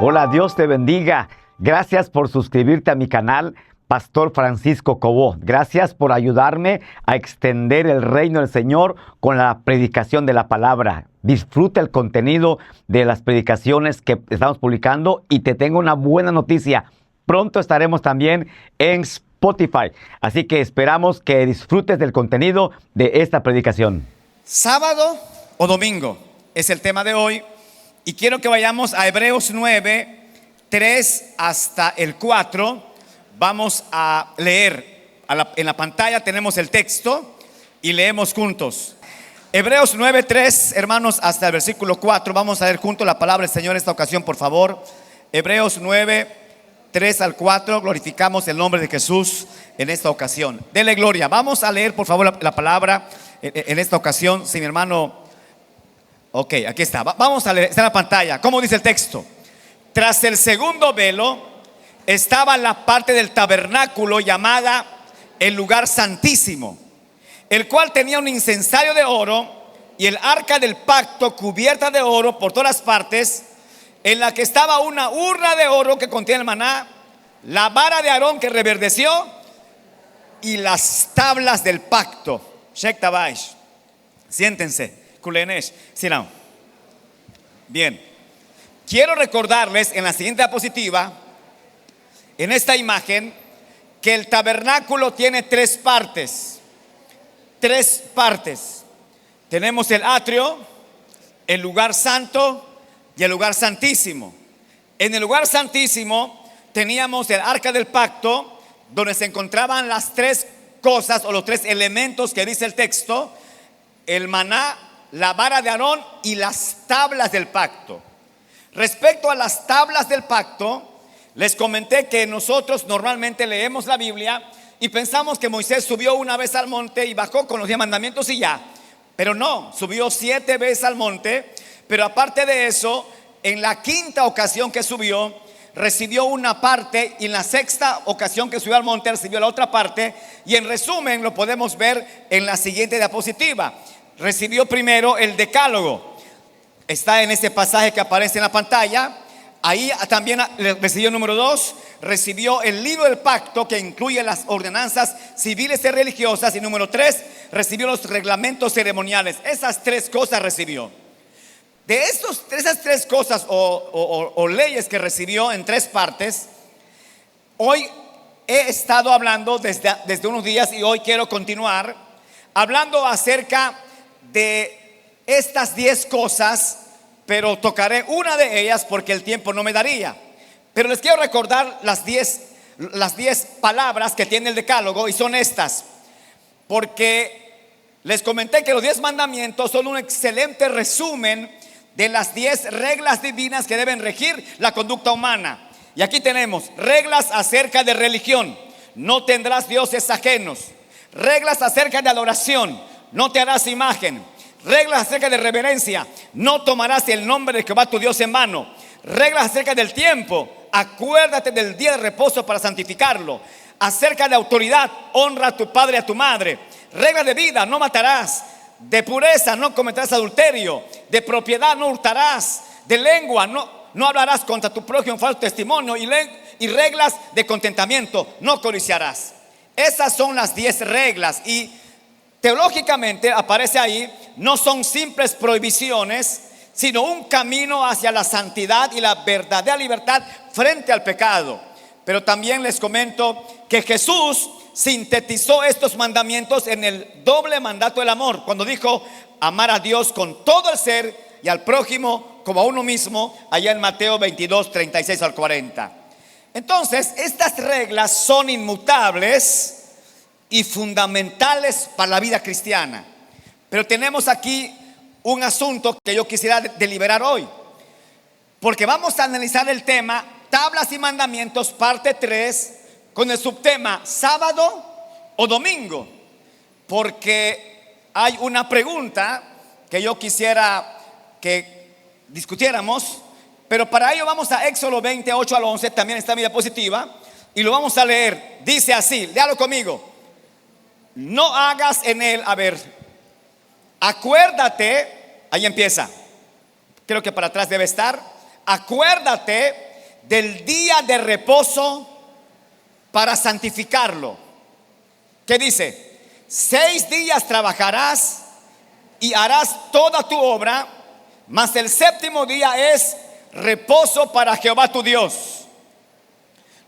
Hola, Dios te bendiga. Gracias por suscribirte a mi canal, Pastor Francisco Cobó. Gracias por ayudarme a extender el reino del Señor con la predicación de la palabra. Disfruta el contenido de las predicaciones que estamos publicando y te tengo una buena noticia. Pronto estaremos también en Spotify. Así que esperamos que disfrutes del contenido de esta predicación. Sábado o domingo es el tema de hoy. Y quiero que vayamos a Hebreos 9, 3 hasta el 4. Vamos a leer. En la pantalla tenemos el texto y leemos juntos. Hebreos 9, 3, hermanos, hasta el versículo 4. Vamos a leer juntos la palabra del Señor en esta ocasión, por favor. Hebreos 9, 3 al 4. Glorificamos el nombre de Jesús en esta ocasión. Dele gloria. Vamos a leer, por favor, la palabra en esta ocasión. Si mi hermano... Ok, aquí está. Vamos a leer, está en la pantalla. ¿Cómo dice el texto? Tras el segundo velo estaba la parte del tabernáculo llamada el lugar santísimo, el cual tenía un incensario de oro y el arca del pacto cubierta de oro por todas partes, en la que estaba una urna de oro que contiene el maná, la vara de Aarón que reverdeció y las tablas del pacto. Shek Tabaish. Siéntense. Bien, quiero recordarles en la siguiente diapositiva, en esta imagen, que el tabernáculo tiene tres partes. Tres partes. Tenemos el atrio, el lugar santo y el lugar santísimo. En el lugar santísimo teníamos el arca del pacto, donde se encontraban las tres cosas o los tres elementos que dice el texto: el maná, la vara de Aarón y las tablas del pacto. Respecto a las tablas del pacto, les comenté que nosotros normalmente leemos la Biblia y pensamos que Moisés subió una vez al monte y bajó con los 10 mandamientos y ya. Pero no, subió 7 veces al monte. Pero aparte de eso, en la quinta ocasión que subió, recibió una parte, y en la sexta ocasión que subió al monte recibió la otra parte. Y en resumen lo podemos ver en la siguiente diapositiva. Recibió primero el decálogo. Está en este pasaje que aparece en la pantalla. Ahí también recibió número 2. Recibió el libro del pacto, que incluye las ordenanzas civiles y religiosas. Y número 3, recibió los reglamentos ceremoniales. Esas tres cosas recibió. De esas tres cosas o leyes que recibió en tres partes, hoy he estado hablando desde unos días, y hoy quiero continuar hablando acerca de estas 10 cosas, pero tocaré una de ellas porque el tiempo no me daría. Pero les quiero recordar las 10 palabras que tiene el decálogo, y son estas, porque les comenté que los 10 mandamientos son un excelente resumen de las 10 reglas divinas que deben regir la conducta humana. Y aquí tenemos reglas acerca de religión: no tendrás dioses ajenos. Reglas acerca de adoración: no te harás imagen. Reglas acerca de reverencia: no tomarás el nombre de Jehová tu Dios en vano. Reglas acerca del tiempo: acuérdate del día de reposo para santificarlo. Acerca de autoridad: honra a tu padre y a tu madre. Reglas de vida: no matarás. De pureza: no cometerás adulterio. De propiedad: no hurtarás. De lengua: no hablarás contra tu prójimo falso testimonio. Y reglas de contentamiento: no codiciarás. Esas son las 10 reglas, y teológicamente aparece ahí, no son simples prohibiciones, sino un camino hacia la santidad y la verdadera libertad frente al pecado. Pero también les comento que Jesús sintetizó estos mandamientos en el doble mandato del amor, cuando dijo amar a Dios con todo el ser y al prójimo como a uno mismo, allá en Mateo 22, 36 al 40. Entonces, estas reglas son inmutables y fundamentales para la vida cristiana. Pero tenemos aquí un asunto que yo quisiera deliberar hoy, porque vamos a analizar el tema tablas y mandamientos, parte 3, con el subtema sábado o domingo, porque hay una pregunta que yo quisiera que discutiéramos. Pero para ello vamos a Éxodo 20, 8 al 11, también está en mi diapositiva, y lo vamos a leer. Dice así, léalo conmigo: no hagas en él, acuérdate, ahí empieza, creo que para atrás debe estar. Acuérdate del día de reposo para santificarlo. ¿Qué dice? 6 días trabajarás y harás toda tu obra, mas el séptimo día es reposo para Jehová tu Dios.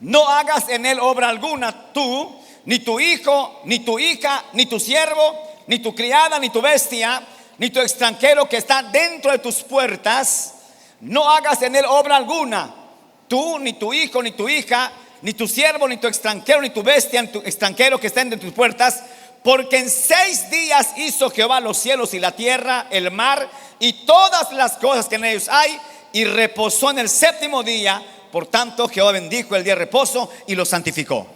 No hagas en él obra alguna, tú, ni tu hijo, ni tu hija, ni tu siervo, ni tu criada, ni tu bestia, ni tu extranjero que está dentro de tus puertas. No hagas en él obra alguna, tú, ni tu hijo, ni tu hija, ni tu siervo, ni tu extranjero, ni tu bestia, ni tu extranjero que está dentro de tus puertas. Porque en 6 días hizo Jehová los cielos y la tierra, el mar y todas las cosas que en ellos hay, y reposó en el séptimo día. Por tanto, Jehová bendijo el día de reposo y lo santificó.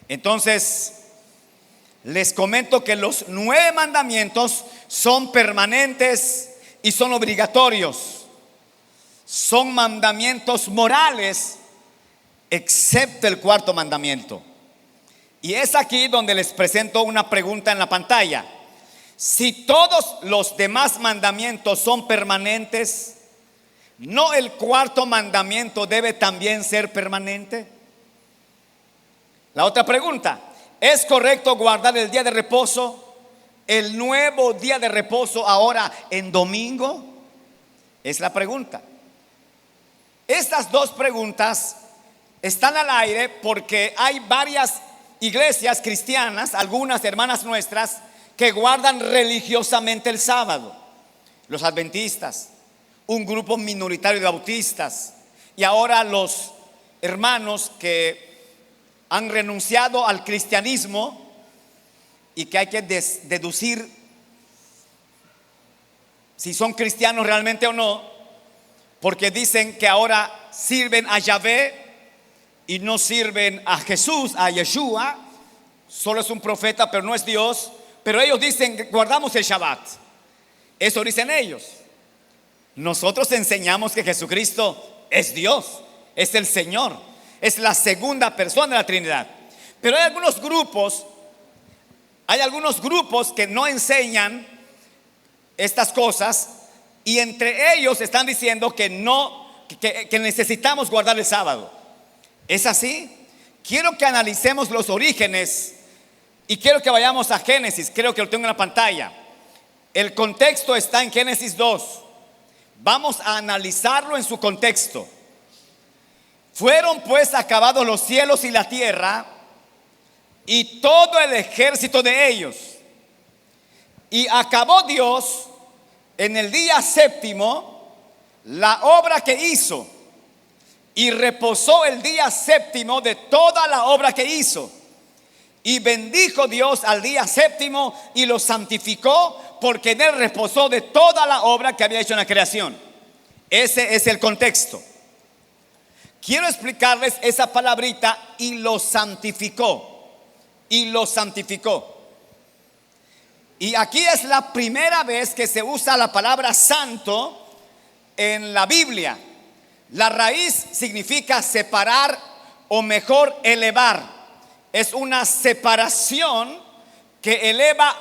Entonces, les comento que los 9 mandamientos son permanentes y son obligatorios. Son mandamientos morales, excepto el 4.º mandamiento. Y es aquí donde les presento una pregunta en la pantalla. Si todos los demás mandamientos son permanentes, ¿no el 4.º mandamiento debe también ser permanente? La otra pregunta: ¿es correcto guardar el día de reposo, el nuevo día de reposo, ahora en domingo? Es la pregunta. Estas dos preguntas están al aire porque hay varias iglesias cristianas, algunas hermanas nuestras, que guardan religiosamente el sábado. Los adventistas, un grupo minoritario de bautistas, y ahora los hermanos que han renunciado al cristianismo y que hay que deducir si son cristianos realmente o no, porque dicen que ahora sirven a Yahvé y no sirven a Jesús, a Yeshua. Solo es un profeta, pero no es Dios. Pero ellos dicen que guardamos el Shabbat. Eso dicen ellos. Nosotros enseñamos que Jesucristo es Dios, es el Señor, es la segunda persona de la Trinidad. Pero hay algunos grupos que no enseñan estas cosas, y entre ellos están diciendo que necesitamos guardar el sábado. ¿Es así? Quiero que analicemos los orígenes y quiero que vayamos a Génesis. Creo que lo tengo en la pantalla. El contexto está en Génesis 2. Vamos a analizarlo en su contexto. Fueron pues acabados los cielos y la tierra y todo el ejército de ellos. Y acabó Dios en el día séptimo la obra que hizo, y reposó el día séptimo de toda la obra que hizo. Y bendijo Dios al día séptimo y lo santificó, porque en él reposó de toda la obra que había hecho en la creación. Ese es el contexto. Quiero explicarles esa palabrita: y lo santificó. Y lo santificó. Y aquí es la primera vez que se usa la palabra santo en la Biblia. La raíz significa separar, o mejor, elevar. Es una separación que eleva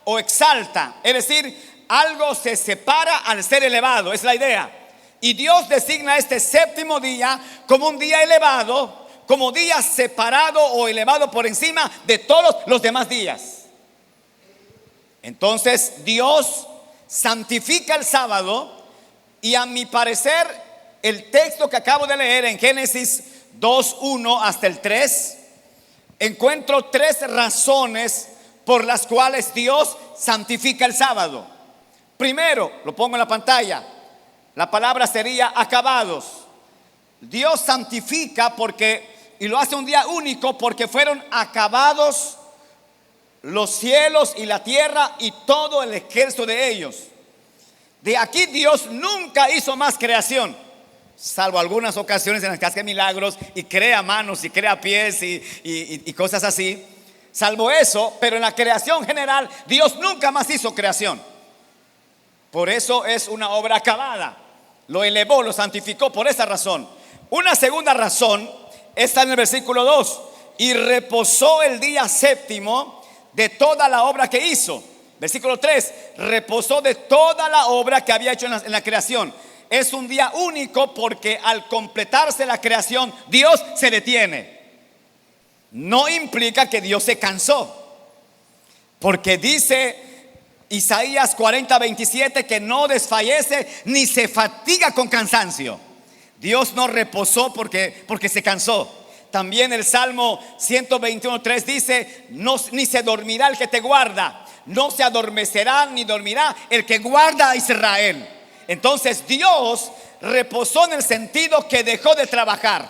o exalta. Es decir, algo se separa al ser elevado. Es la idea. Y Dios designa este séptimo día como un día elevado, como día separado o elevado por encima de todos los demás días. Entonces Dios santifica el sábado, y a mi parecer el texto que acabo de leer en Génesis 2:1 hasta el 3, encuentro 3 razones por las cuales Dios santifica el sábado. Primero, lo pongo en la pantalla, la palabra sería acabados. Dios santifica y lo hace un día único porque fueron acabados los cielos y la tierra y todo el ejército de ellos. De aquí Dios nunca hizo más creación, salvo algunas ocasiones en las que hace milagros y crea manos y crea pies y cosas así. Salvo eso, pero en la creación general Dios nunca más hizo creación. Por eso es una obra acabada. Lo elevó, lo santificó por esa razón. Una segunda razón está en el versículo 2. Y reposó el día séptimo de toda la obra que hizo. Versículo 3. Reposó de toda la obra que había hecho en la creación. es un día único porque al completarse la creación, Dios se detiene. No implica que Dios se cansó, porque dice Isaías 40:27 que no desfallece ni se fatiga con cansancio. Dios no reposó porque se cansó. También el Salmo 121:3 dice: ni se dormirá el que te guarda, no se adormecerá ni dormirá el que guarda a Israel. Entonces Dios reposó en el sentido que dejó de trabajar,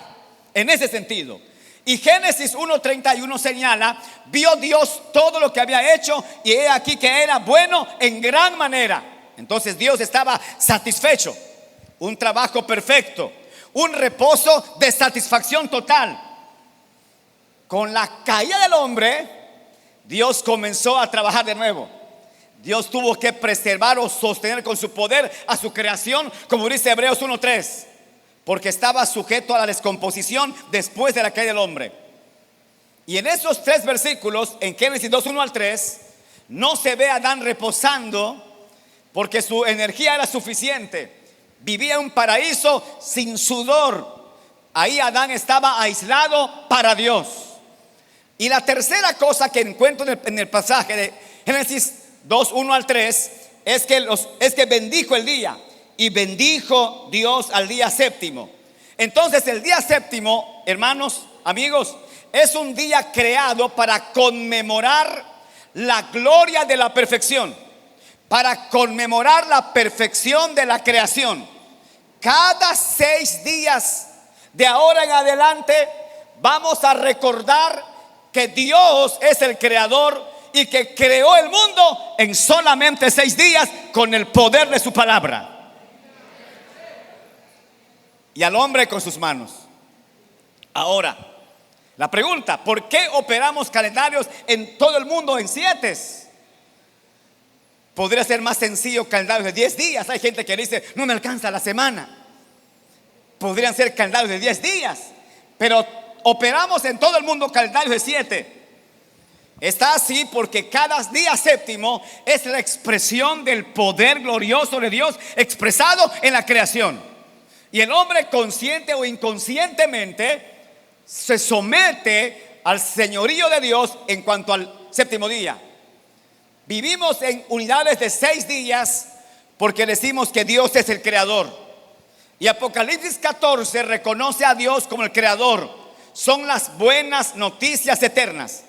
en ese sentido. Y Génesis 1:31 señala: vio Dios todo lo que había hecho y he aquí que era bueno en gran manera. Entonces Dios estaba satisfecho, un trabajo perfecto, un reposo de satisfacción total. Con la caída del hombre, Dios comenzó a trabajar de nuevo. Dios tuvo que preservar o sostener con su poder a su creación, como dice Hebreos 1:3, porque estaba sujeto a la descomposición después de la caída del hombre. Y en esos 3 versículos, en Génesis 2:1-3, no se ve a Adán reposando porque su energía era suficiente. Vivía en un paraíso sin sudor. Ahí Adán estaba aislado para Dios. Y la tercera cosa que encuentro en el pasaje de Génesis 2:1-3 es que bendijo el día. Y bendijo Dios al día séptimo. Entonces el día séptimo, hermanos, amigos, es un día creado para conmemorar la gloria de la perfección, para conmemorar la perfección de la creación. Cada 6 días de ahora en adelante vamos a recordar que Dios es el creador y que creó el mundo en solamente 6 días con el poder de su palabra. Y al hombre con sus manos. Ahora, la pregunta: ¿por qué operamos calendarios en todo el mundo en 7? Podría ser más sencillo calendarios de 10 días. Hay gente que dice: no me alcanza la semana. Podrían ser calendarios de 10 días, pero operamos en todo el mundo calendarios de 7. Está así porque cada día séptimo es la expresión del poder glorioso de Dios expresado en la creación. Y el hombre, consciente o inconscientemente, se somete al señorío de Dios en cuanto al séptimo día. Vivimos en unidades de 6 días porque decimos que Dios es el creador. Y Apocalipsis 14 reconoce a Dios como el creador. Son las buenas noticias eternas,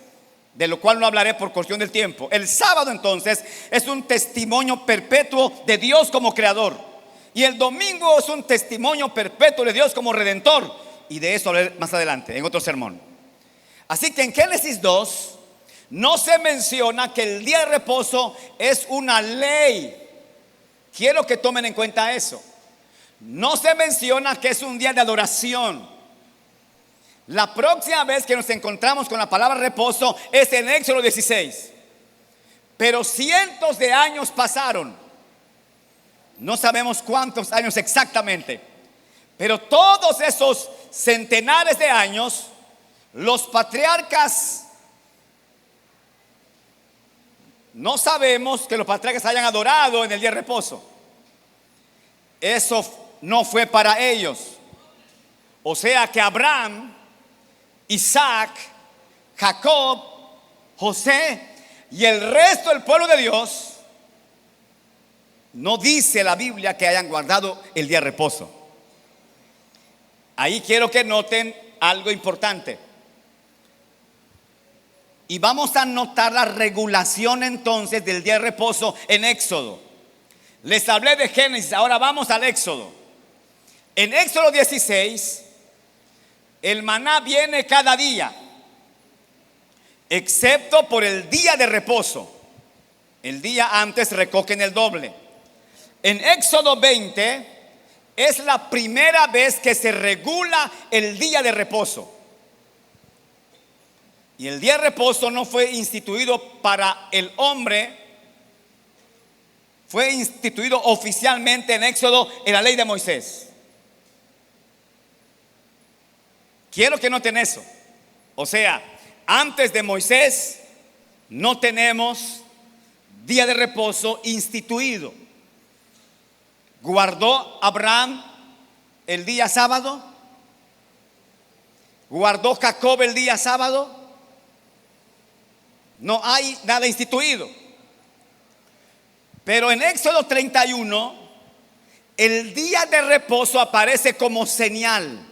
de lo cual no hablaré por cuestión del tiempo. El sábado entonces es un testimonio perpetuo de Dios como creador. Y el domingo es un testimonio perpetuo de Dios como redentor. Y de eso hablaré más adelante, en otro sermón. Así que en Génesis 2 no se menciona que el día de reposo es una ley. Quiero que tomen en cuenta eso. No se menciona que es un día de adoración. La próxima vez que nos encontramos con la palabra reposo es en Éxodo 16. Pero cientos de años pasaron. No sabemos cuántos años exactamente, pero todos esos centenares de años, los patriarcas, no sabemos que los patriarcas hayan adorado en el día de reposo. Eso no fue para ellos. O sea que Abraham, Isaac, Jacob, José y el resto del pueblo de Dios, no dice la Biblia que hayan guardado el día de reposo. Ahí quiero que noten algo importante. Y vamos a notar la regulación entonces del día de reposo en Éxodo. Les hablé de Génesis, ahora vamos al Éxodo. En Éxodo 16, el maná viene cada día, excepto por el día de reposo. El día antes recogen el doble. En Éxodo 20 es la primera vez que se regula el día de reposo. Y el día de reposo no fue instituido para el hombre, fue instituido oficialmente en Éxodo en la ley de Moisés. Quiero que noten eso. O sea, antes de Moisés no tenemos día de reposo instituido. ¿Guardó Abraham el día sábado? ¿Guardó Jacob el día sábado? No hay nada instituido. Pero en Éxodo 31, el día de reposo aparece como señal.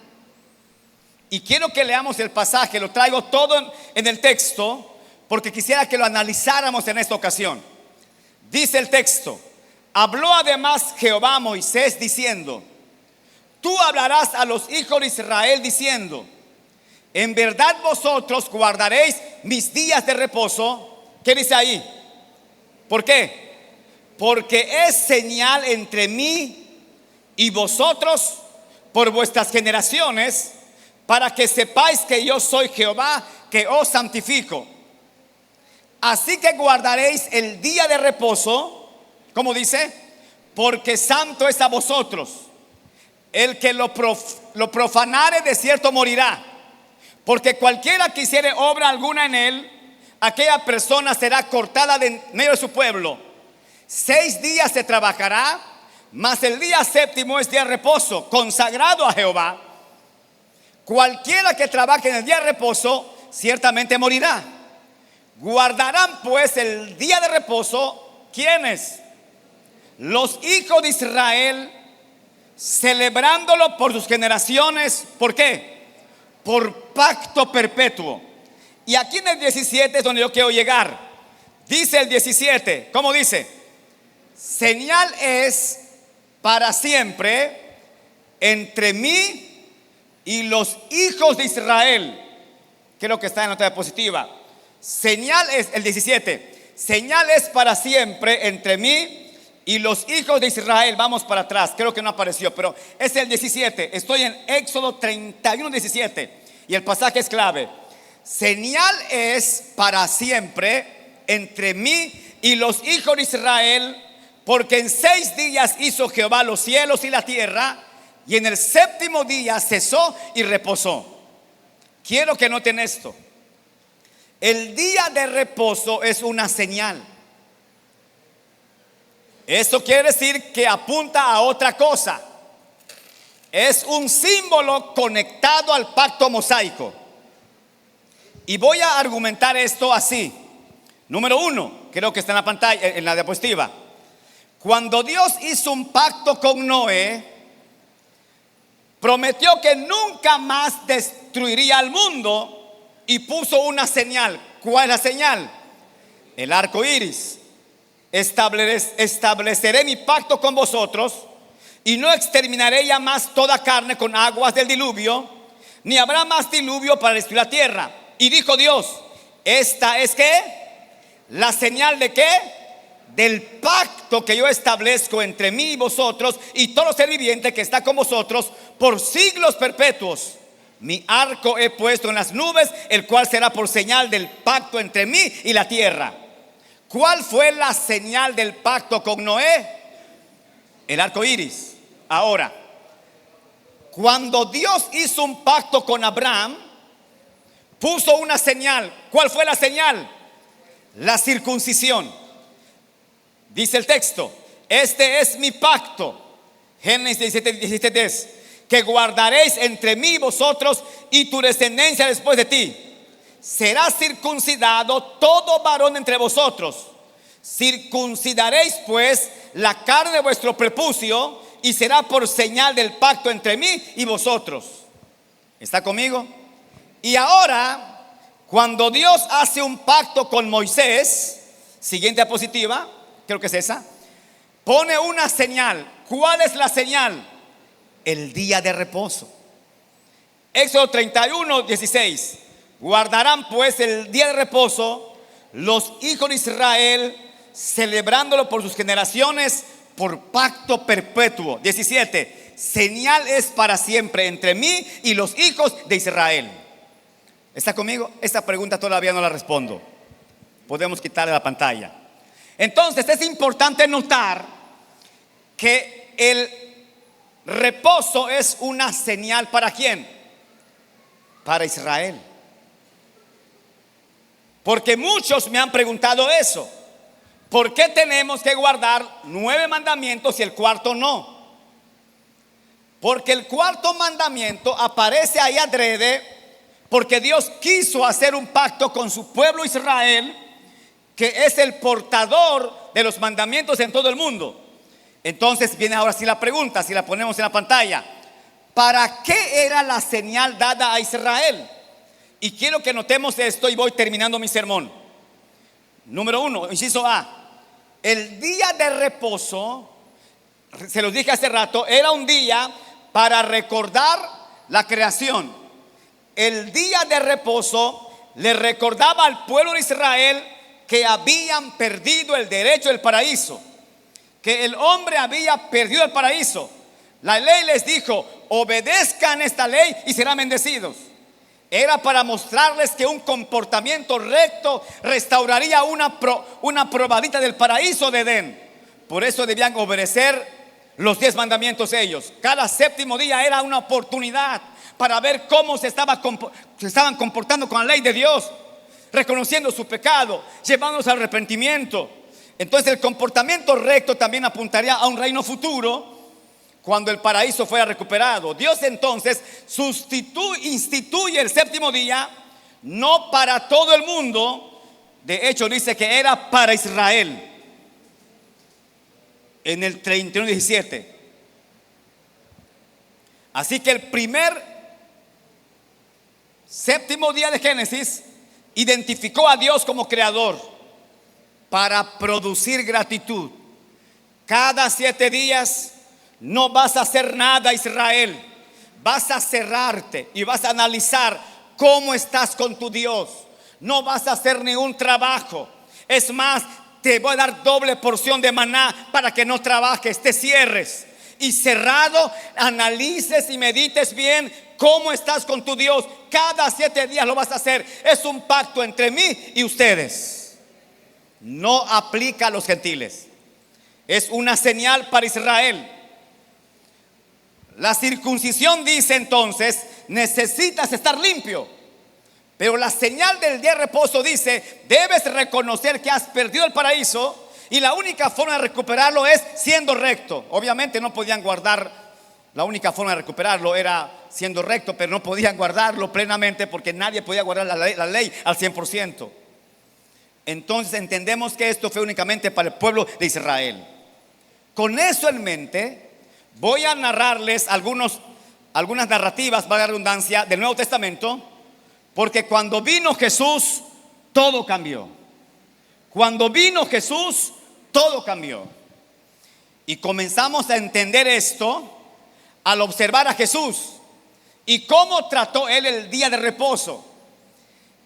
Y quiero que leamos el pasaje, lo traigo todo en el texto, porque quisiera que lo analizáramos en esta ocasión. Dice el texto: habló además Jehová a Moisés diciendo: tú hablarás a los hijos de Israel diciendo: en verdad vosotros guardaréis mis días de reposo. ¿Qué dice ahí? ¿Por qué? Porque es señal entre mí y vosotros por vuestras generaciones, para que sepáis que yo soy Jehová, que os santifico. Así que guardaréis el día de reposo, ¿cómo dice? Porque santo es a vosotros. El que lo profanare de cierto morirá. Porque cualquiera que hiciere obra alguna en él, aquella persona será cortada de en medio de su pueblo. 6 días se trabajará, mas el día séptimo es día de reposo, consagrado a Jehová. Cualquiera que trabaje en el día de reposo, ciertamente morirá. Guardarán pues el día de reposo, ¿quiénes? Los hijos de Israel, celebrándolo por sus generaciones. ¿Por qué? Por pacto perpetuo. Y aquí en el 17 es donde yo quiero llegar. Dice el 17, ¿cómo dice? Señal es para siempre entre mí y los hijos de Israel. Creo que está en la nota diapositiva. Señal es, el 17, señal es para siempre entre mí y los hijos de Israel. Vamos para atrás, creo que no apareció, pero es el 17. Estoy en Éxodo 31, 17. Y el pasaje es clave. Señal es para siempre entre mí y los hijos de Israel, porque en 6 días hizo Jehová los cielos y la tierra, y en el séptimo día cesó y reposó. Quiero que noten esto. El día de reposo es una señal. Esto quiere decir que apunta a otra cosa. Es un símbolo conectado al pacto mosaico. Y voy a argumentar esto así. Número 1, creo que está en la pantalla, en la diapositiva. Cuando Dios hizo un pacto con Noé, prometió que nunca más destruiría al mundo y puso una señal. ¿Cuál es la señal? El arco iris. Estableceré mi pacto con vosotros y no exterminaré ya más toda carne con aguas del diluvio, ni habrá más diluvio para destruir la tierra. Y dijo Dios: esta es ¿qué? La señal de ¿qué? Del pacto que yo establezco entre mí y vosotros y todo ser viviente que está con vosotros por siglos perpetuos. Mi arco he puesto en las nubes, el cual será por señal del pacto entre mí y la tierra. ¿Cuál fue la señal del pacto con Noé? El arco iris. Ahora, cuando Dios hizo un pacto con Abraham, puso una señal. ¿Cuál fue la señal? La circuncisión. Dice el texto: este es mi pacto. Génesis 17:10, que guardaréis entre mí y vosotros y tu descendencia después de ti. Será circuncidado todo varón entre vosotros. Circuncidaréis pues la carne de vuestro prepucio, y será por señal del pacto entre mí y vosotros. ¿Está conmigo? Y ahora, cuando Dios hace un pacto con Moisés, siguiente diapositiva, creo que es esa, pone una señal. ¿Cuál es la señal? El día de reposo. Éxodo 31, 16. Guardarán pues el día de reposo los hijos de Israel, celebrándolo por sus generaciones, por pacto perpetuo. 17. Señal es para siempre entre mí y los hijos de Israel. ¿Está conmigo? Esta pregunta todavía no la respondo. Podemos quitarle la pantalla. Entonces es importante notar que el reposo es una señal. ¿Para quién? Para Israel. Porque muchos me han preguntado eso. ¿Por qué tenemos que guardar 9 mandamientos y el cuarto no? Porque el cuarto mandamiento aparece ahí adrede, porque Dios quiso hacer un pacto con su pueblo Israel, que es el portador de los mandamientos en todo el mundo. Entonces viene ahora sí la pregunta, si la ponemos en la pantalla: ¿para qué era la señal dada a Israel? Y quiero que notemos esto y voy terminando mi sermón. Número 1, inciso A: el día de reposo, se los dije hace rato, era un día para recordar la creación. El día de reposo le recordaba al pueblo de Israel que habían perdido el derecho del paraíso, que el hombre había perdido el paraíso. La ley les dijo: obedezcan esta ley y serán bendecidos. Era para mostrarles que un comportamiento recto restauraría una probadita del paraíso de Edén. Por eso debían obedecer los 10 mandamientos ellos. Cada séptimo día era una oportunidad para ver cómo se estaban comportando con la ley de Dios, reconociendo su pecado, llevándolos al arrepentimiento. Entonces el comportamiento recto también apuntaría a un reino futuro, cuando el paraíso fuera recuperado. Dios entonces instituye el séptimo día, no para todo el mundo. De hecho dice que era para Israel en el 31:17. Así que el primer séptimo día de Génesis identificó a Dios como creador para producir gratitud. Cada 7 días no vas a hacer nada, Israel. Vas a cerrarte y vas a analizar cómo estás con tu Dios. No vas a hacer ningún trabajo. Es más, te voy a dar doble porción de maná para que no trabajes, te cierres y cerrado analices y medites bien cómo estás con tu Dios. Cada 7 días lo vas a hacer. Es un pacto entre mí y ustedes. No aplica a los gentiles. Es una señal para Israel. La circuncisión dice entonces: necesitas estar limpio. Pero la señal del día de reposo dice: debes reconocer que has perdido el paraíso, y la única forma de recuperarlo es siendo recto. Obviamente no podían guardar, la única forma de recuperarlo era siendo recto, pero no podían guardarlo plenamente porque nadie podía guardar la ley al 100%. Entonces entendemos que esto fue únicamente para el pueblo de Israel. Con eso en mente, voy a narrarles algunas narrativas, valga la redundancia, del Nuevo Testamento, porque cuando vino Jesús, todo cambió. Cuando vino Jesús, todo cambió. Y comenzamos a entender esto al observar a Jesús y cómo trató Él el día de reposo.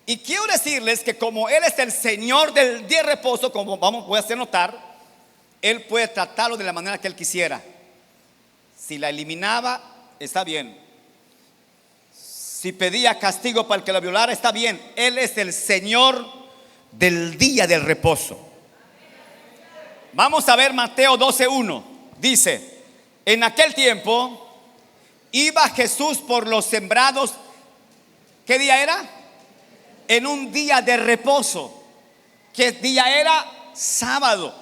Y quiero decirles que como Él es el Señor del día de reposo, como voy a hacer notar, Él puede tratarlo de la manera que Él quisiera. Si la eliminaba, está bien. Si pedía castigo para el que la violara, está bien. Él es el Señor del día del reposo. Vamos a ver Mateo 12:1. Dice: en aquel tiempo iba Jesús por los sembrados. ¿Qué día era? En un día de reposo. ¿Qué día era? Sábado.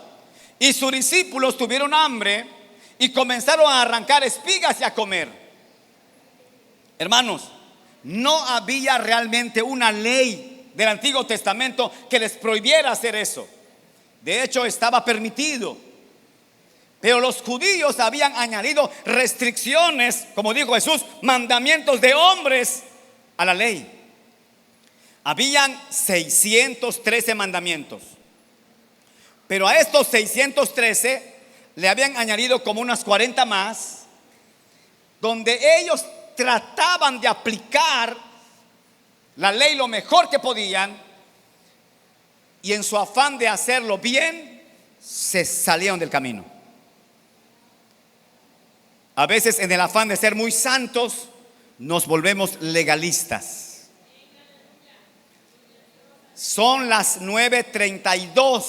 Y sus discípulos tuvieron hambre y comenzaron a arrancar espigas y a comer. Hermanos, no había realmente una ley del Antiguo Testamento que les prohibiera hacer eso. De hecho, estaba permitido. Pero los judíos habían añadido restricciones, como dijo Jesús, mandamientos de hombres a la ley. Habían 613 mandamientos. Pero a estos 613 le habían añadido como unas 40 más, donde ellos trataban de aplicar la ley lo mejor que podían, y en su afán de hacerlo bien, se salieron del camino. A veces en el afán de ser muy santos, nos volvemos legalistas. Son las 9:32.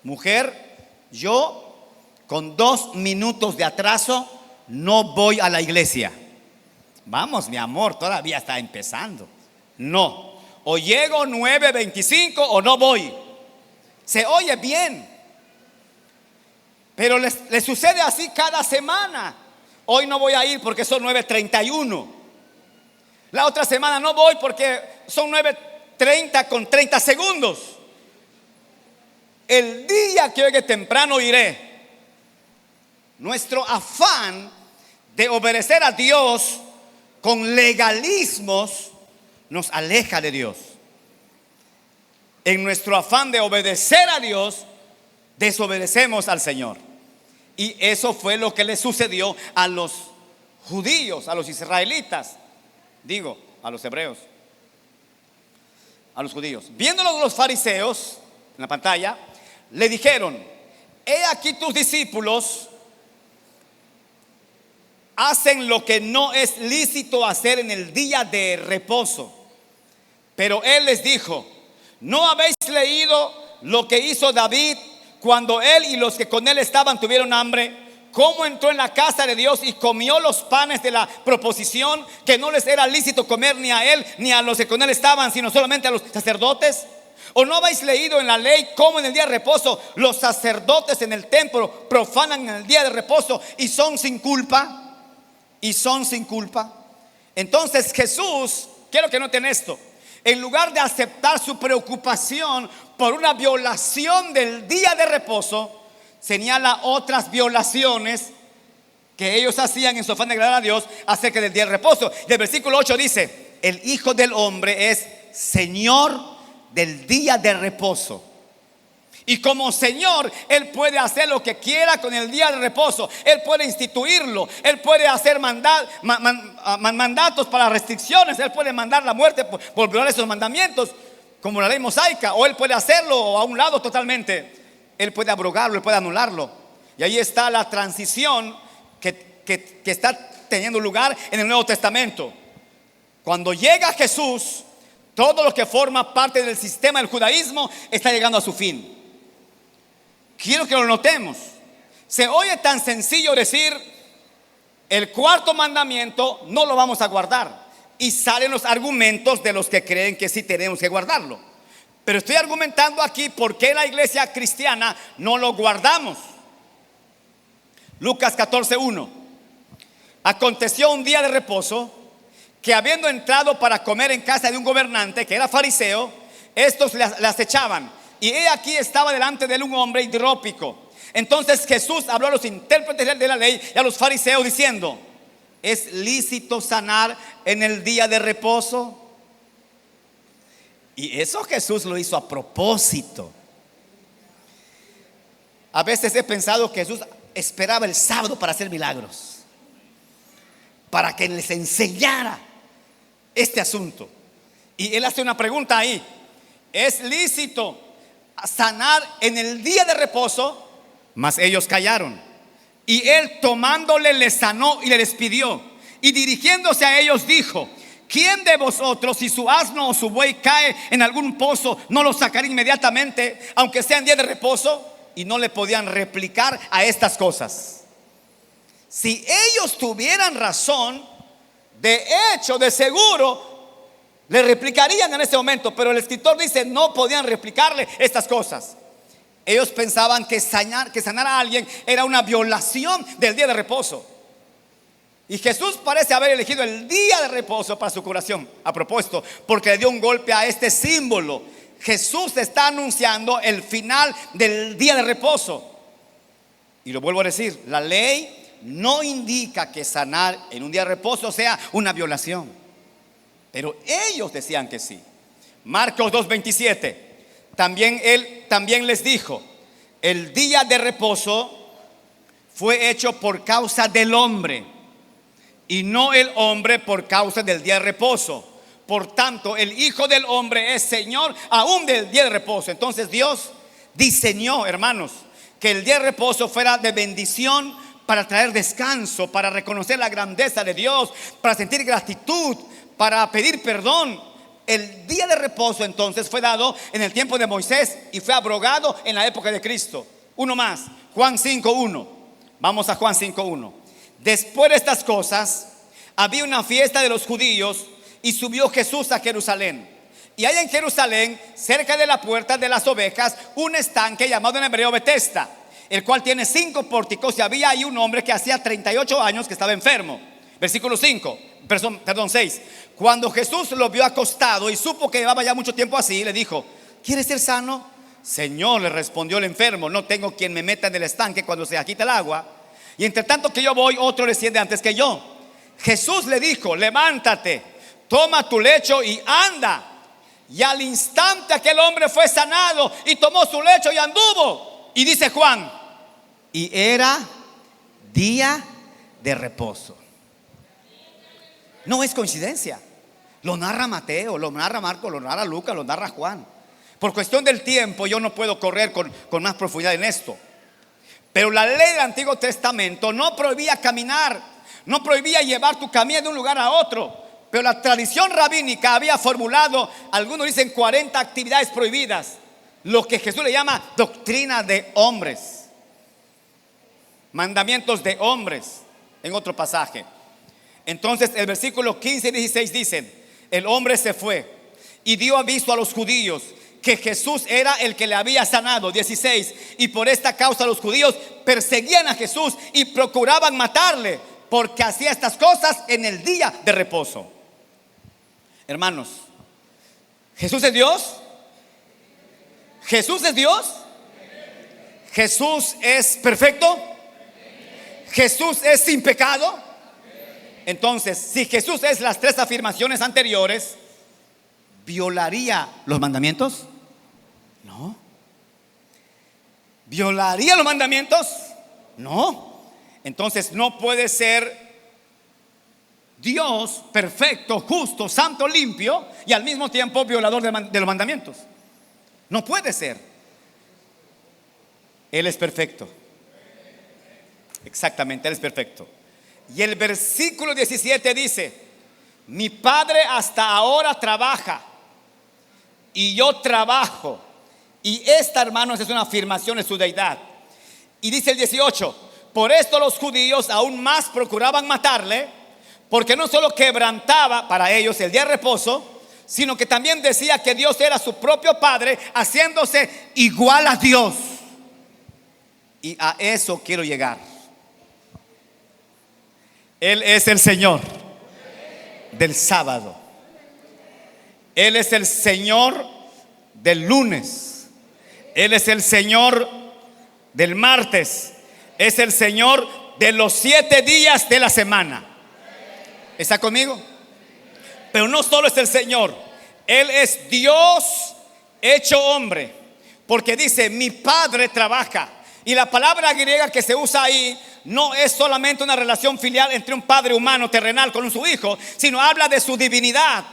Mujer, yo con 2 minutos de atraso no voy a la iglesia. Vamos, mi amor, todavía está empezando. No, o llego 9:25 o no voy. Se oye bien, pero le sucede así cada semana. hoy no voy a ir porque son 9:31. La otra semana no voy porque son 9:30 con 30 segundos. El día que llegue temprano iré. Nuestro afán de obedecer a Dios con legalismos nos aleja de Dios. En nuestro afán de obedecer a Dios, desobedecemos al Señor. Y eso fue lo que le sucedió a los judíos, a los israelitas. Digo, a los hebreos, a los judíos. Viéndolo los fariseos en la pantalla, le dijeron: he aquí tus discípulos hacen lo que no es lícito hacer en el día de reposo. Pero él les dijo: ¿no habéis leído lo que hizo David cuando él y los que con él estaban tuvieron hambre? Cómo entró en la casa de Dios y comió los panes de la proposición, que no les era lícito comer ni a él ni a los que con él estaban, sino solamente a los sacerdotes. ¿O no habéis leído en la ley cómo en el día de reposo los sacerdotes en el templo profanan en el día de reposo y son sin culpa? Y son sin culpa. Entonces Jesús, quiero que noten esto, en lugar de aceptar su preocupación por una violación del día de reposo, señala otras violaciones que ellos hacían en su afán de agradar a Dios acerca del día de reposo. Y el versículo 8 dice: el Hijo del Hombre es Señor del día de reposo. Y como Señor, Él puede hacer lo que quiera con el día de reposo. Él puede instituirlo. Él puede hacer mandatos para restricciones. Él puede mandar la muerte por violar esos mandamientos, como la ley mosaica. O Él puede hacerlo a un lado totalmente. Él puede abrogarlo, Él puede anularlo. Y ahí está la transición que está teniendo lugar en el Nuevo Testamento. Cuando llega Jesús, todo lo que forma parte del sistema del judaísmo está llegando a su fin. Quiero que lo notemos. Se oye tan sencillo decir: el cuarto mandamiento no lo vamos a guardar. Y salen los argumentos de los que creen que sí tenemos que guardarlo. Pero estoy argumentando aquí por qué la iglesia cristiana no lo guardamos. Lucas 14:1. Aconteció un día de reposo, que habiendo entrado para comer en casa de un gobernante que era fariseo, estos le acechaban. Y he aquí estaba delante de él un hombre hidrópico. Entonces Jesús habló a los intérpretes de la ley y a los fariseos diciendo: ¿es lícito sanar en el día de reposo? Y eso Jesús lo hizo a propósito. A veces he pensado que Jesús esperaba el sábado para hacer milagros, para que les enseñara este asunto. Y él hace una pregunta ahí: ¿es lícito sanar en el día de reposo? Mas ellos callaron. Y él tomándole les sanó y le despidió. Y dirigiéndose a ellos dijo: ¿quién de vosotros, si su asno o su buey cae en algún pozo, no lo sacará inmediatamente, aunque sea en día de reposo? Y no le podían replicar a estas cosas. Si ellos tuvieran razón, de hecho, de seguro le replicarían en ese momento. Pero el escritor dice: no podían replicarle estas cosas. Ellos pensaban que sanar a alguien era una violación del día de reposo. Y Jesús parece haber elegido el día de reposo para su curación, a propósito, porque le dio un golpe a este símbolo. Jesús está anunciando el final del día de reposo. Y lo vuelvo a decir: la ley no indica que sanar en un día de reposo sea una violación. Pero ellos decían que sí. Marcos 2:27. También les dijo: el día de reposo fue hecho por causa del hombre, y no el hombre por causa del día de reposo. Por tanto, el Hijo del Hombre es Señor aún del día de reposo. Entonces Dios diseñó, hermanos, que el día de reposo fuera de bendición, para traer descanso, para reconocer la grandeza de Dios, para sentir gratitud, para pedir perdón. El día de reposo entonces fue dado en el tiempo de Moisés y fue abrogado en la época de Cristo. Uno más, Juan 5:1. Vamos a Juan 5:1. Después de estas cosas, había una fiesta de los judíos y subió Jesús a Jerusalén. Y hay en Jerusalén, cerca de la puerta de las ovejas, un estanque llamado en hebreo Betesda, el cual tiene 5 pórticos, y había ahí un hombre que hacía 38 años que estaba enfermo. Versículo 5, perdón 6. Cuando Jesús lo vio acostado y supo que llevaba ya mucho tiempo así, le dijo: ¿quieres ser sano? Señor, le respondió el enfermo, no tengo quien me meta en el estanque cuando se agita el agua, y entre tanto que yo voy, otro desciende antes que yo. Jesús le dijo: levántate, toma tu lecho y anda. Y al instante aquel hombre fue sanado y tomó su lecho y anduvo. Y dice Juan: y era día de reposo. No es coincidencia. Lo narra Mateo, lo narra Marcos, lo narra Lucas, lo narra Juan. Por cuestión del tiempo yo no puedo correr con más profundidad en esto. Pero la ley del Antiguo Testamento no prohibía caminar, no prohibía llevar tu camino de un lugar a otro. Pero la tradición rabínica había formulado, algunos dicen 40 actividades prohibidas, lo que Jesús le llama doctrina de hombres, mandamientos de hombres, en otro pasaje. Entonces el versículo 15 y 16 dicen: el hombre se fue y dio aviso a los judíos que Jesús era el que le había sanado. 16. Y por esta causa los judíos perseguían a Jesús y procuraban matarle, porque hacía estas cosas en el día de reposo. Hermanos, ¿Jesús es Dios? ¿Jesús es Dios? ¿Jesús es perfecto? ¿Jesús es sin pecado? Entonces, si Jesús es las 3 afirmaciones anteriores, ¿violaría los mandamientos? No. ¿Violaría los mandamientos? No. Entonces no puede ser Dios perfecto, justo, santo, limpio y al mismo tiempo violador de los mandamientos. No puede ser. Él es perfecto. Exactamente, Él es perfecto. Y el versículo 17 dice: mi Padre hasta ahora trabaja y yo trabajo. Y esta, hermanos, es una afirmación de su deidad. Y dice el 18: por esto los judíos aún más procuraban matarle, porque no solo quebrantaba para ellos el día de reposo, sino que también decía que Dios era su propio Padre, haciéndose igual a Dios. Y a eso quiero llegar. Él es el Señor del sábado. Él es el Señor del lunes. Él es el Señor del martes. Es el Señor de los 7 días de la semana. ¿Está conmigo? Pero no solo es el Señor, Él es Dios hecho hombre, porque dice: mi Padre trabaja. Y la palabra griega que se usa ahí no es solamente una relación filial entre un padre humano terrenal con su hijo, sino habla de su divinidad.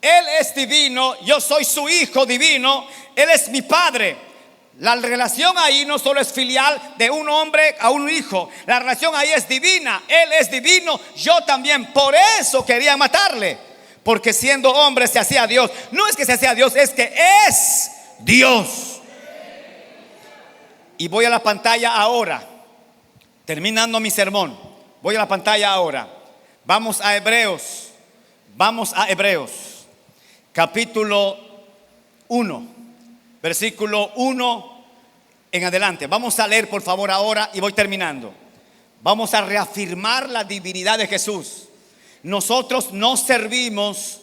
Él es divino, yo soy su hijo divino, Él es mi Padre. La relación ahí no solo es filial de un hombre a un hijo, la relación ahí es divina. Él es divino, yo también. Por eso querían matarle, porque siendo hombre se hacía Dios. No es que se hacía Dios, es que es Dios. Y voy a la pantalla ahora, terminando mi sermón. Voy a la pantalla ahora. Vamos a Hebreos. Vamos a Hebreos capítulo 1, versículo 1 en adelante. Vamos a leer por favor ahora y voy terminando. Vamos a reafirmar la divinidad de Jesús. Nosotros no servimos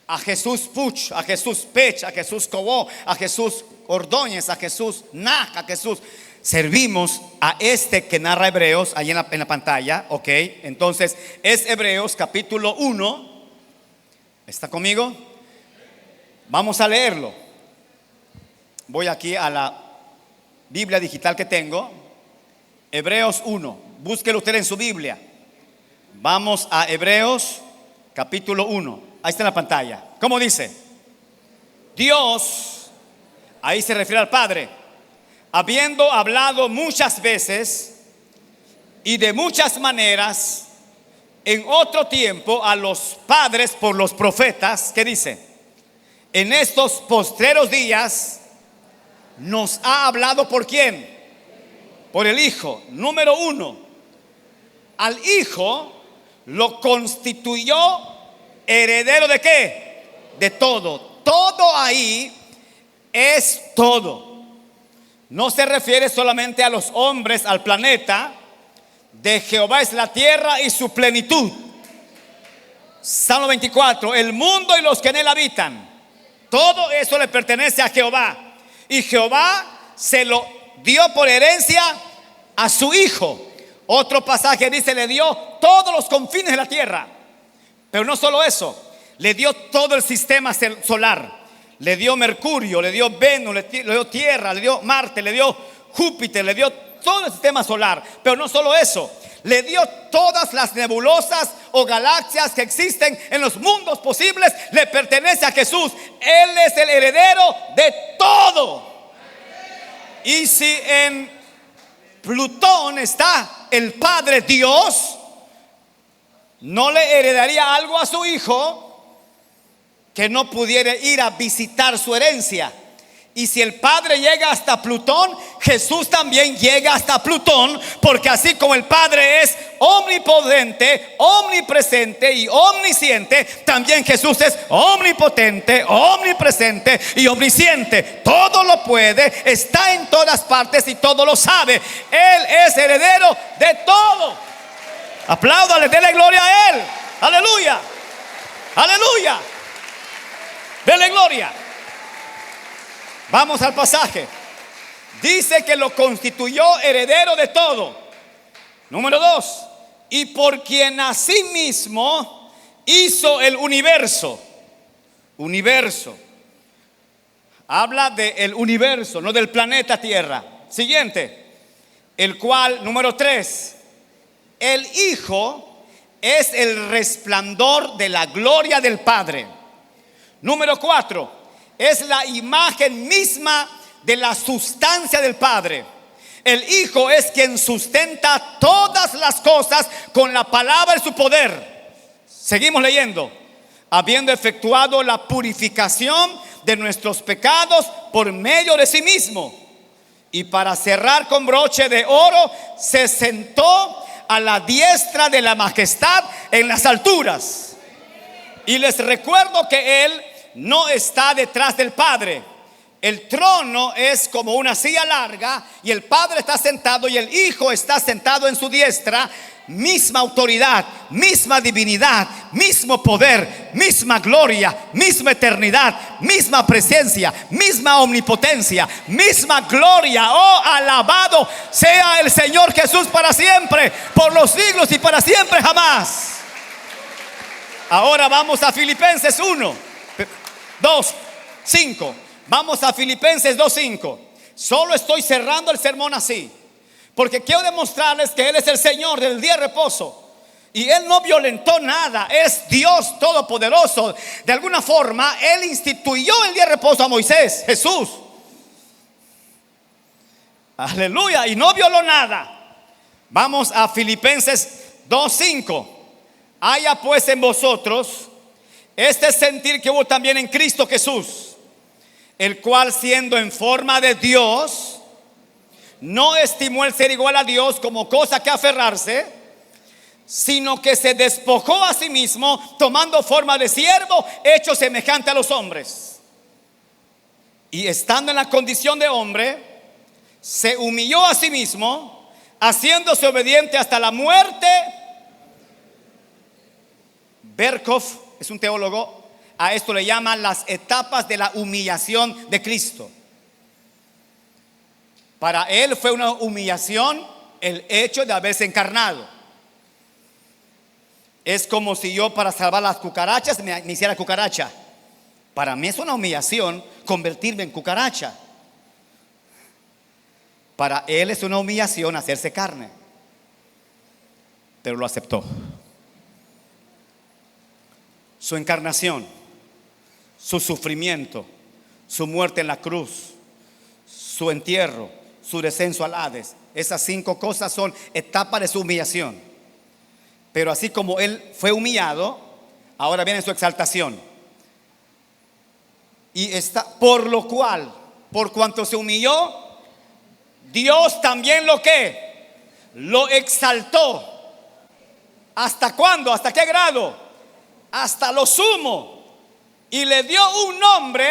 a Jesús Puch, a Jesús Pech, a Jesús Cobó, a Jesús Ordóñez, a Jesús Nac, a Jesús. Servimos a este que narra Hebreos ahí en la pantalla. Ok, entonces es Hebreos capítulo 1. ¿Está conmigo? Vamos a leerlo. Voy aquí a la Biblia digital que tengo. Hebreos 1. Búsquelo usted en su Biblia. Vamos a Hebreos capítulo 1. Ahí está en la pantalla. ¿Cómo dice? Dios, ahí se refiere al Padre, habiendo hablado muchas veces y de muchas maneras en otro tiempo a los padres por los profetas, ¿qué dice? En estos postreros días nos ha hablado ¿por quién? Por el Hijo. Número 1, al Hijo lo constituyó heredero ¿de qué? De todo. Todo ahí es todo. no se refiere solamente a los hombres, al planeta. De Jehová es la tierra y su plenitud. Salmo 24, el mundo y los que en él habitan, todo eso le pertenece a Jehová. Y Jehová se lo dio por herencia a su hijo. Otro pasaje dice, le dio todos los confines de la tierra. Pero no solo eso, le dio todo el sistema solar. Le dio Mercurio, le dio Venus, le dio Tierra, le dio Marte, le dio Júpiter, le dio todo el sistema solar. Pero no solo eso, le dio todas las nebulosas o galaxias que existen en los mundos posibles. Le pertenece a Jesús. Él es el heredero de todo. Y si en Plutón está el Padre Dios, ¿no le heredaría algo a su hijo que no pudiera ir a visitar su herencia? Y si el Padre llega hasta Plutón, Jesús también llega hasta Plutón, porque así como el Padre es omnipotente, omnipresente y omnisciente, también Jesús es omnipotente, omnipresente y omnisciente. Todo lo puede, está en todas partes y todo lo sabe. Él es heredero de todo. Apláudale, dele gloria a Él. Aleluya, aleluya. Dele gloria. Vamos al pasaje. Dice que lo constituyó heredero de todo. Número 2. Y por quien asimismo hizo el universo. Universo. Habla del universo, no del planeta Tierra. Siguiente. El cual, número 3. El Hijo es el resplandor de la gloria del Padre. Número 4. Es la imagen misma de la sustancia del Padre. El Hijo es quien sustenta todas las cosas con la palabra de su poder. Seguimos leyendo. Habiendo efectuado la purificación de nuestros pecados por medio de sí mismo. Y para cerrar con broche de oro, se sentó a la diestra de la majestad en las alturas. Y les recuerdo que Él no está detrás del Padre. El trono es como una silla larga y el Padre está sentado y el Hijo está sentado en su diestra. Misma autoridad, misma divinidad, mismo poder, misma gloria, misma eternidad, misma presencia, misma omnipotencia, misma gloria. Oh, alabado sea el Señor Jesús para siempre, por los siglos y para siempre jamás. Ahora vamos a Filipenses 2:5. Vamos a Filipenses 2:5. Solo estoy cerrando el sermón así, porque quiero demostrarles que Él es el Señor del día de reposo. Y Él no violentó nada. Es Dios todopoderoso. De alguna forma Él instituyó el día de reposo a Moisés, Jesús. Aleluya. Y no violó nada. Vamos a Filipenses 2:5. Haya pues en vosotros este sentir que hubo también en Cristo Jesús, el cual siendo en forma de Dios, no estimó el ser igual a Dios como cosa que aferrarse, sino que se despojó a sí mismo, tomando forma de siervo, hecho semejante a los hombres. Y estando en la condición de hombre, se humilló a sí mismo, haciéndose obediente hasta la muerte. Berkhoff es un teólogo, a esto le llaman las etapas de la humillación de Cristo. Para Él fue una humillación el hecho de haberse encarnado. Es como si yo, para salvar las cucarachas, me hiciera cucaracha. Para mí es una humillación convertirme en cucaracha. Para Él es una humillación hacerse carne, pero lo aceptó. Su encarnación, su sufrimiento, su muerte en la cruz, su entierro, su descenso al Hades. Esas 5 cosas son etapas de su humillación. Pero así como Él fue humillado, ahora viene su exaltación. Y está, por lo cual, por cuanto se humilló, Dios también lo exaltó. ¿Hasta cuándo? ¿Hasta qué grado? Hasta lo sumo. Y le dio un nombre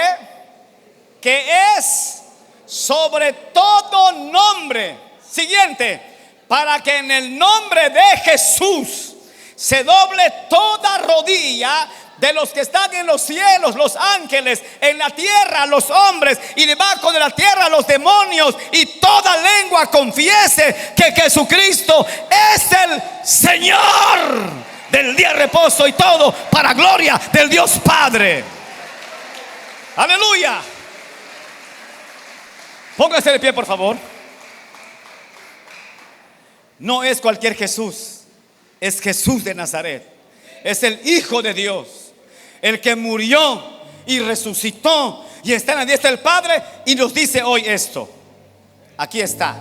que es sobre todo nombre. Siguiente, para que en el nombre de Jesús se doble toda rodilla de los que están en los cielos, los ángeles, en la tierra, los hombres, y debajo de la tierra, los demonios, y toda lengua confiese que Jesucristo es el Señor del día de reposo, y todo para gloria del Dios Padre. Aleluya. Póngase de pie, por favor. No es cualquier Jesús, es Jesús de Nazaret. Es el Hijo de Dios, el que murió y resucitó y está en la diestra del Padre, y nos dice hoy esto. Aquí está.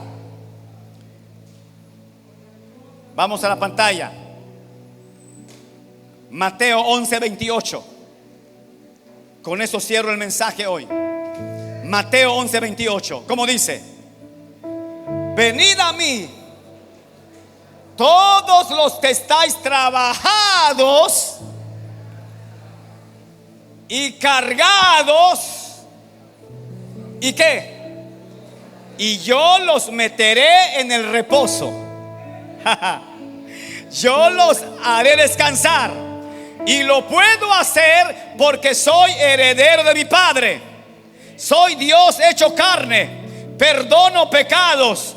Vamos a la pantalla. Mateo 11:28. Con eso cierro el mensaje hoy. Mateo 11:28. ¿Cómo dice? Venid a mí, todos los que estáis trabajados y cargados. ¿Y qué? Y yo los meteré en el reposo. Yo los haré descansar. Y lo puedo hacer porque soy heredero de mi Padre. Soy Dios hecho carne. Perdono pecados.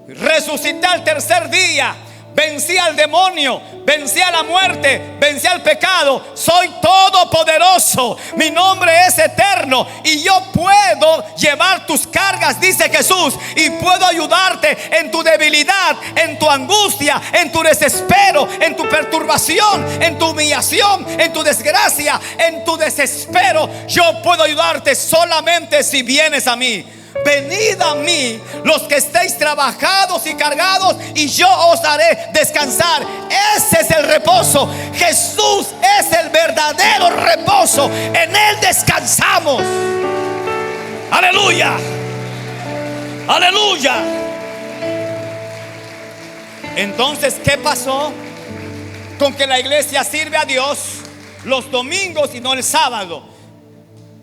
Resucité al tercer día. Vencí al demonio, vencí a la muerte, vencí al pecado. Soy todopoderoso, mi nombre es eterno, y yo puedo llevar tus cargas, dice Jesús, y puedo ayudarte en tu debilidad, en tu angustia, en tu desespero, en tu perturbación, en tu humillación, en tu desgracia, en tu desespero. Yo puedo ayudarte solamente si vienes a mí. Venid a mí los que estéis trabajados y cargados, y yo os haré descansar. Ese es el reposo. Jesús es el verdadero reposo. En Él descansamos. Aleluya. Aleluya. Entonces, ¿qué pasó con que la iglesia sirve a Dios los domingos y no el sábado?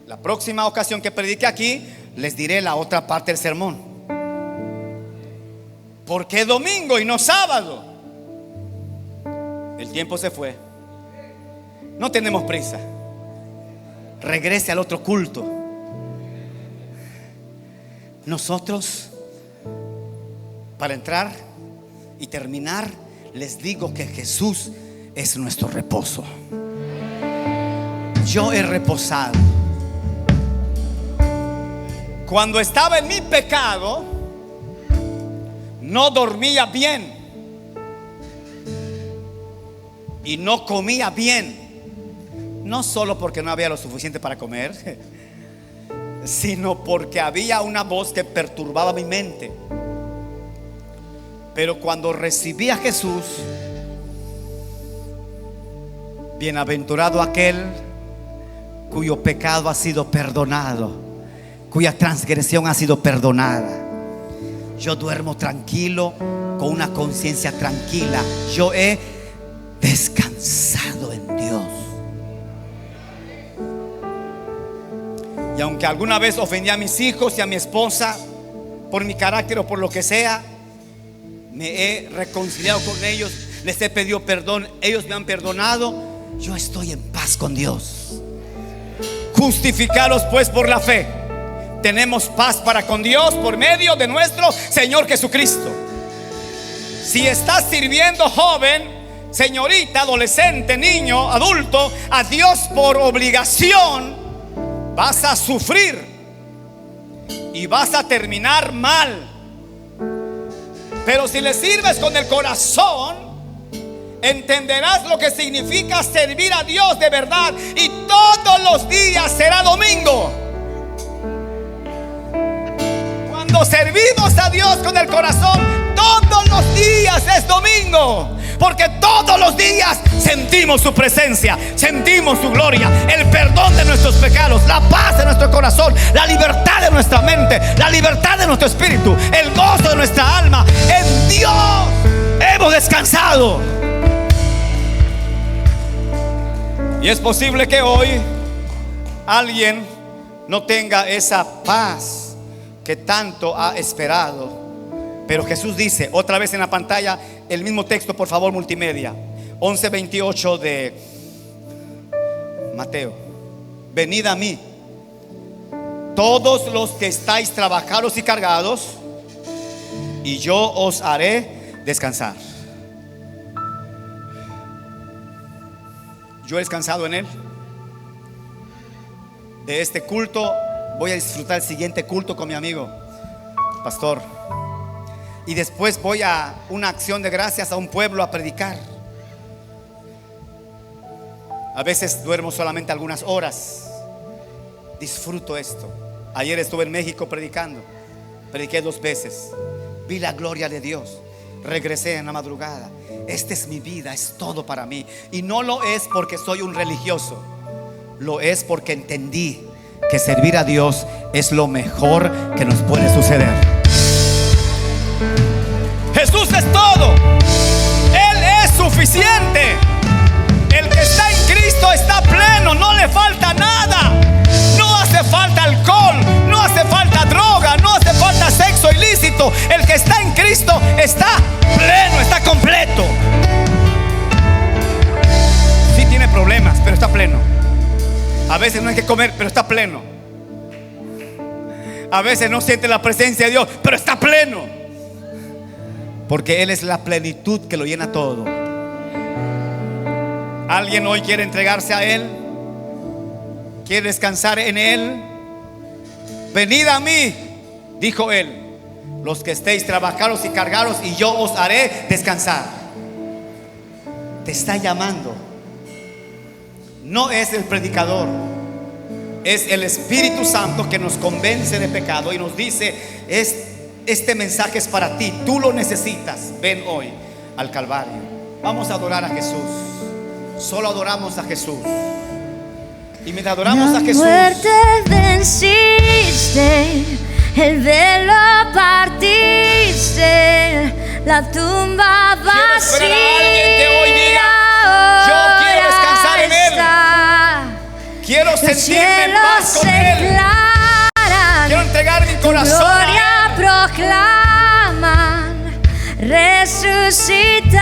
La próxima ocasión que predique aquí les diré la otra parte del sermón. ¿Por qué domingo y no sábado? El tiempo se fue. No tenemos prisa. Regrese al otro culto. Nosotros, para entrar y terminar, les digo que Jesús es nuestro reposo. Yo he reposado. Cuando estaba en mi pecado, no dormía bien y no comía bien. No solo porque no había lo suficiente para comer, sino porque había una voz que perturbaba mi mente. Pero cuando recibí a Jesús, bienaventurado aquel cuyo pecado ha sido perdonado, cuya transgresión ha sido perdonada. Yo duermo tranquilo, con una conciencia tranquila. Yo he descansado en Dios. Y aunque alguna vez ofendí a mis hijos y a mi esposa por mi carácter o por lo que sea, me he reconciliado con ellos, les he pedido perdón, ellos me han perdonado. Yo estoy en paz con Dios. Justificados pues por la fe, tenemos paz para con Dios por medio de nuestro Señor Jesucristo. Si estás sirviendo, joven, señorita, adolescente, niño, adulto, a Dios por obligación, vas a sufrir y vas a terminar mal. Pero si le sirves con el corazón, entenderás lo que significa servir a Dios de verdad, y todos los días será domingo. Cuando servimos a Dios con el corazón, todos los días es domingo, porque todos los días sentimos su presencia, sentimos su gloria, el perdón de nuestros pecados, la paz de nuestro corazón, la libertad de nuestra mente, la libertad de nuestro espíritu, el gozo de nuestra alma. En Dios hemos descansado. Y es posible que hoy alguien no tenga esa paz que tanto ha esperado. Pero Jesús dice, otra vez en la pantalla, el mismo texto, por favor, multimedia, 11:28 de Mateo: venid a mí, todos los que estáis trabajados y cargados, y yo os haré descansar. Yo he descansado en Él. De este culto voy a disfrutar el siguiente culto con mi amigo pastor, y después voy a una acción de gracias a un pueblo a predicar. A veces duermo solamente algunas horas. Disfruto esto. Ayer estuve en México predicando. Prediqué 2 veces. Vi la gloria de Dios. Regresé en la madrugada. Esta es mi vida, es todo para mí. Y no lo es porque soy un religioso. Lo es porque entendí que servir a Dios es lo mejor que nos puede suceder. Jesús es todo. Él es suficiente. El que está en Cristo está pleno, no le falta nada. No hace falta alcohol, no hace falta droga, no hace falta sexo ilícito. El que está en Cristo está pleno, está completo. Sí tiene problemas, pero está pleno. A veces no hay que comer, pero está pleno. A veces no siente la presencia de Dios, pero está pleno. Porque Él es la plenitud que lo llena todo. ¿Alguien hoy quiere entregarse a Él? ¿Quiere descansar en Él? Venid a mí, dijo Él, los que estéis trabajados y cargados, y yo os haré descansar. Te está llamando. No es el predicador, es el Espíritu Santo que nos convence de pecado y nos dice: este mensaje es para ti, tú lo necesitas. Ven hoy al Calvario. Vamos a adorar a Jesús. Solo adoramos a Jesús. Y mientras adoramos a Jesús, la muerte venciste, el velo partiste, la tumba vacía. quiero esperar a alguien que hoy diga: yo quiero descansar en Él. Quiero sentirme en paz con Él. Quiero entregar mi corazón a Él. Proclaman, resucitaste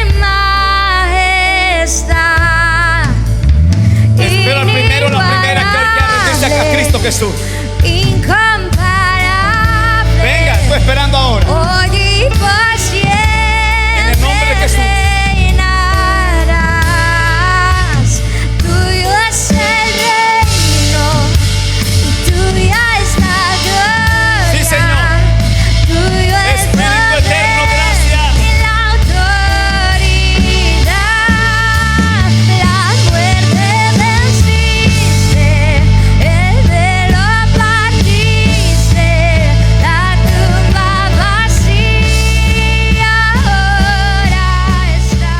en majestad. Espero primero la primera que hoy quiera rendirse a Cristo Jesús. Incomparable. Venga, estoy esperando ahora. Hoy y por siempre. En el nombre de Jesús. Reinarás. Tuyo es el reino y tuya es la gloria. Sí, Señor. Tuyo es Espíritu eterno, gracias. y la autoridad. La muerte venciste, el velo partiste, la tumba vacía ahora está.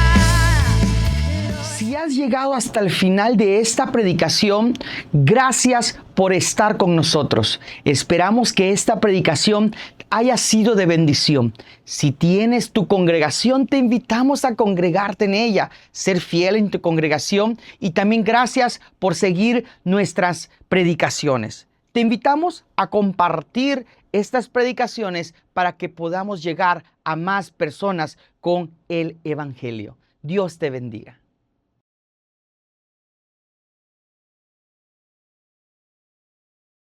Si has llegado hasta el final de esta predicación, gracias por estar con nosotros. Esperamos que esta predicación haya sido de bendición. Si tienes tu congregación, te invitamos a congregarte en ella, ser fiel en tu congregación, y también gracias por seguir nuestras predicaciones. Te invitamos a compartir estas predicaciones para que podamos llegar a más personas con el Evangelio. Dios te bendiga.